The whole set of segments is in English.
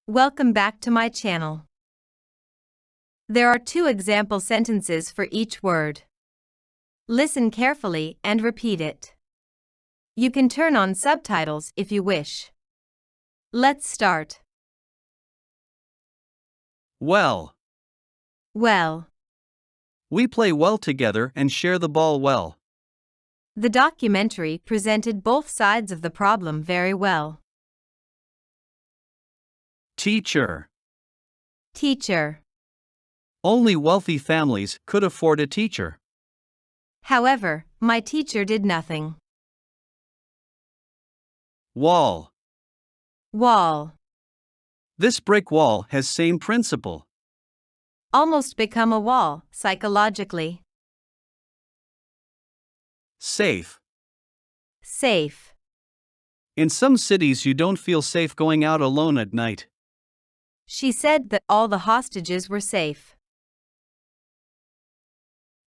Welcome back to my channel. There are 2 example sentences for each word. Listen carefully and repeat it. You can turn on subtitles if you wish. Let's start. Well. Well. We play well together and share the ball well. The documentary presented both sides of the problem very well. Teacher. Teacher. Only wealthy families could afford a teacher. However, my teacher did nothing. Wall. Wall. This brick wall has same principle. Almost become a wall, psychologically. Safe. Safe. In some cities you don't feel safe going out alone at night. She said that all the hostages were safe.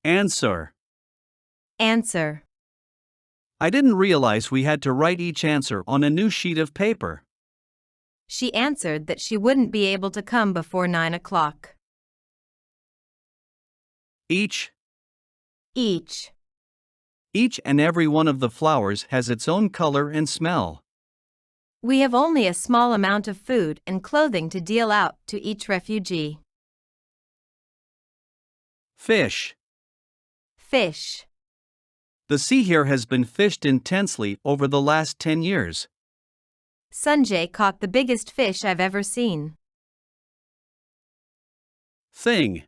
Answer. Answer. I didn't realize we had to write each answer on a new sheet of paper. She answered that she wouldn't be able to come before 9 o'clock. Each. Each. Each and every one of the flowers has its own color and smell. We have only a small amount of food and clothing to deal out to each refugee. Fish. Fish. The sea here has been fished intensely over the last 10 years. Sanjay caught the biggest fish I've ever seen. Thing.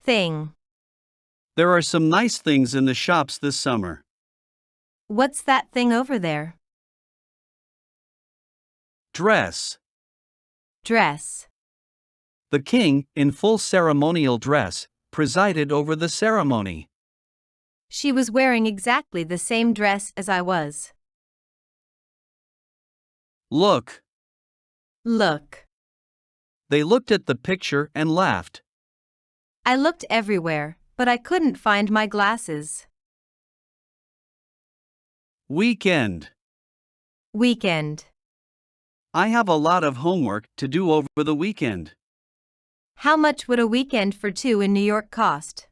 Thing. There are some nice things in the shops this summer. What's that thing over there? Dress. Dress. The king, in full ceremonial dress, presided over the ceremony. She was wearing exactly the same dress as I was. Look. Look. They looked at the picture and laughed. I looked everywhere, but I couldn't find my glasses. Weekend. Weekend. I have a lot of homework to do over the weekend. How much would a weekend for 2 in New York cost?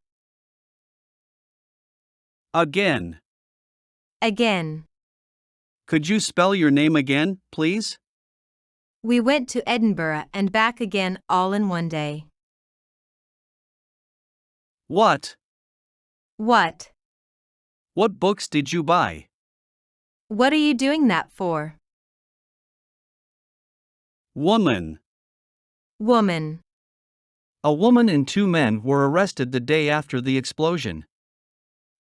Again. Again. Could you spell your name again, please? We went to Edinburgh and back again all in one day. What? What? What books did you buy? What are you doing that for? Woman. Woman. A woman and 2 men were arrested the day after the explosion.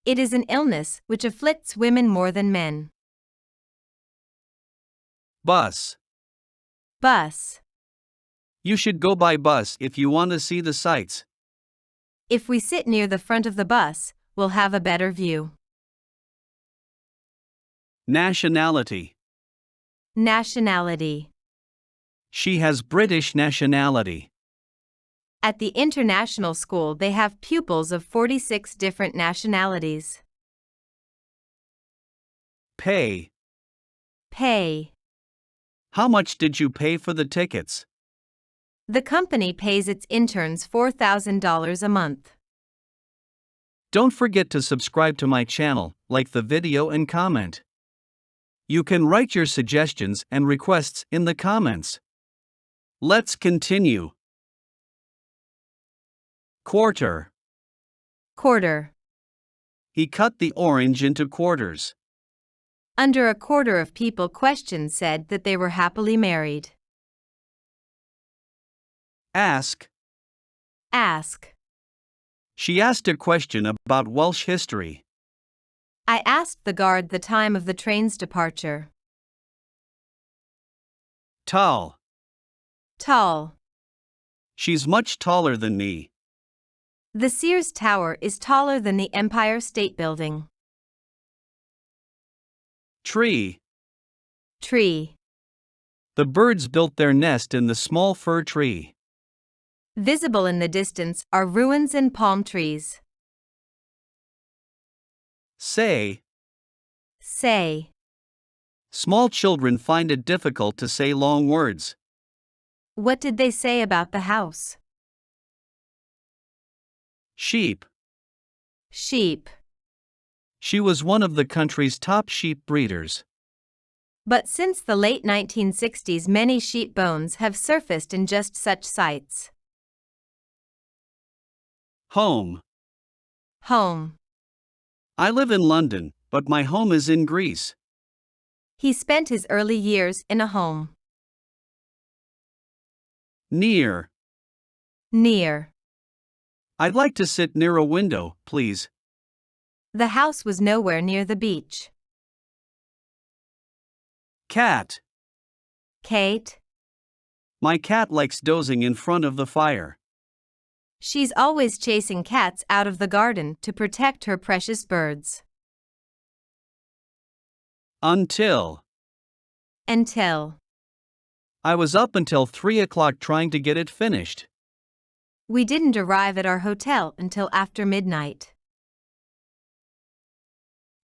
It is an illness which afflicts women more than men. Bus. Bus. You should go by bus if you want to see the sights. If we sit near the front of the bus, we'll have a better view. Nationality. Nationality. She has British nationality. At the international school they have pupils of 46 different nationalities. Pay. Pay. How much did you pay for the tickets? The company pays its interns $4,000 a month. Don't forget to subscribe to my channel, like the video and comment. You can write your suggestions and requests in the comments. Let's continue. Quarter. Quarter. He cut the orange into quarters. Under a quarter of people questioned said that they were happily married. Ask. Ask. She asked a question about Welsh history. I asked the guard the time of the train's departure. Tall. Tall. She's much taller than me. The Sears Tower is taller than the Empire State Building. Tree. Tree. The birds built their nest in the small fir tree. Visible in the distance are ruins and palm trees. Say. Say. Small children find it difficult to say long words. What did they say about the house? Sheep. Sheep. She was one of the country's top sheep breeders. But since the late 1960s, many sheep bones have surfaced in just such sites. Home. Home. I live in London, but my home is in Greece. He spent his early years in a home. Near. Near. I'd like to sit near a window, please. The house was nowhere near the beach. Cat. Kate. My cat likes dozing in front of the fire. She's always chasing cats out of the garden to protect her precious birds. Until. Until. I was up until 3 o'clock trying to get it finished. We didn't arrive at our hotel until after midnight.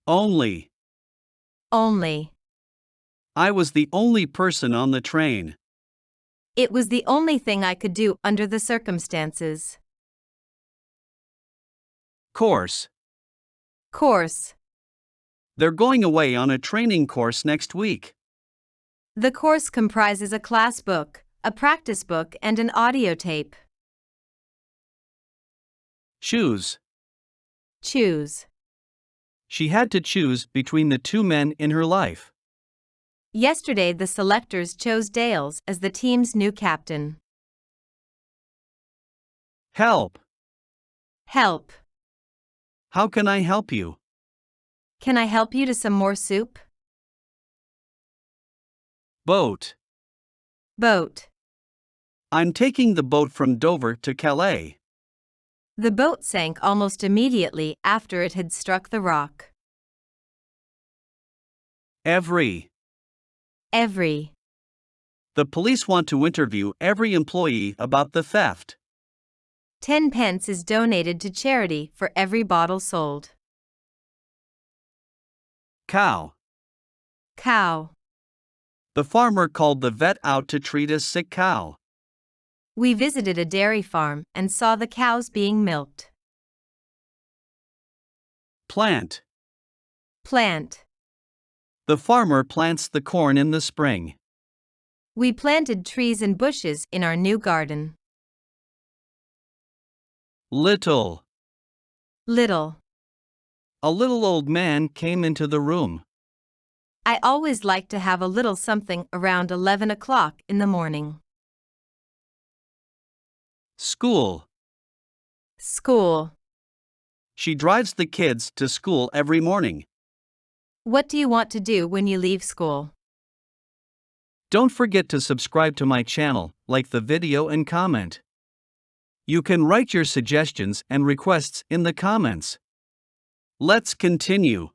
Only. Only. I was the only person on the train. It was the only thing I could do under the circumstances. Course. Course. They're going away on a training course next week. The course comprises a class book, a practice book, and an audio tape. Choose. Choose. She had to choose between the two men in her life. Yesterday, the selectors chose Dales as the team's new captain. Help. Help. How can I help you? Can I help you to some more soup? Boat. Boat. I'm taking the boat from Dover to Calais. The boat sank almost immediately after it had struck the rock. Every. Every. The police want to interview every employee about the theft. 10 pence is donated to charity for every bottle sold. Cow. Cow. The farmer called the vet out to treat a sick cow. We visited a dairy farm and saw the cows being milked. Plant. Plant. The farmer plants the corn in the spring. We planted trees and bushes in our new garden. Little. Little. A little old man came into the room. I always like to have a little something around 11 o'clock in the morning. School. School. She drives the kids to school every morning. What do you want to do when you leave school? Don't forget to subscribe to my channel, like the video and comment. You can write your suggestions and requests in the comments. Let's continue.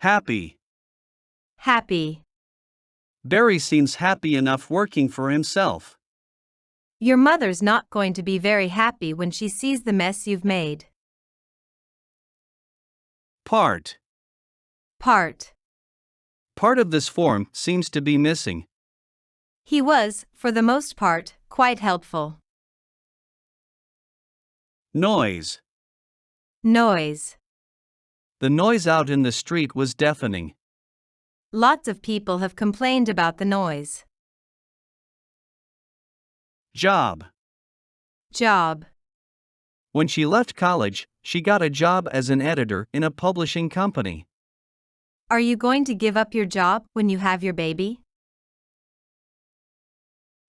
Happy. Happy. Barry seems happy enough working for himself. Your mother's not going to be very happy when she sees the mess you've made. Part. Part. Part of this form seems to be missing. He was, for the most part, quite helpful. Noise. Noise. The noise out in the street was deafening. Lots of people have complained about the noise. Job. Job. When she left college, she got a job as an editor in a publishing company. Are you going to give up your job when you have your baby?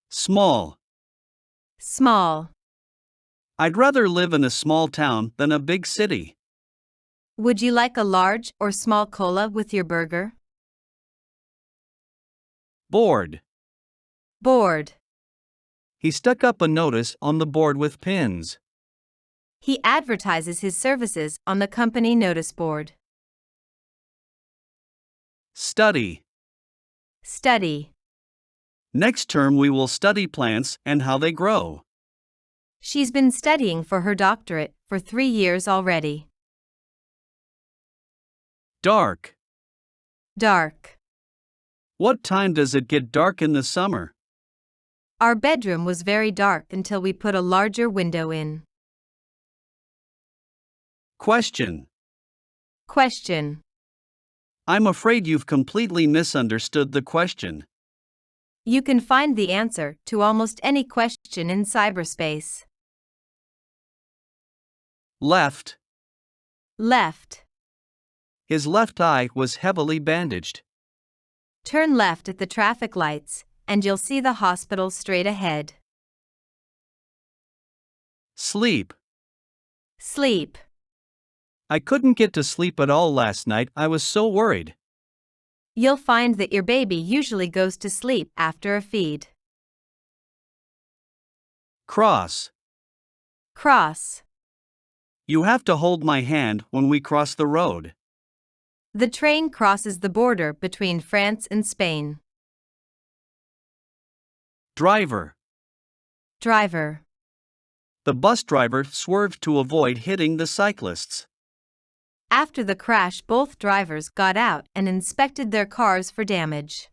Small. Small. I'd rather live in a small town than a big city. Would you like a large or small cola with your burger? Board. Board. He stuck up a notice on the board with pins. He advertises his services on the company notice board. Study. Study. Next term we will study plants and how they grow. She's been studying for her doctorate for 3 years already. Dark. Dark. What time does it get dark in the summer? Our bedroom was very dark until we put a larger window in. Question. Question. I'm afraid you've completely misunderstood the question. You can find the answer to almost any question in cyberspace. Left. Left. His left eye was heavily bandaged. Turn left at the traffic lights, and you'll see the hospital straight ahead. Sleep. Sleep. I couldn't get to sleep at all last night, I was so worried. You'll find that your baby usually goes to sleep after a feed. Cross. Cross. You have to hold my hand when we cross the road. The train crosses the border between France and Spain. Driver. Driver. The bus driver swerved to avoid hitting the cyclists. After the crash, both drivers got out and inspected their cars for damage.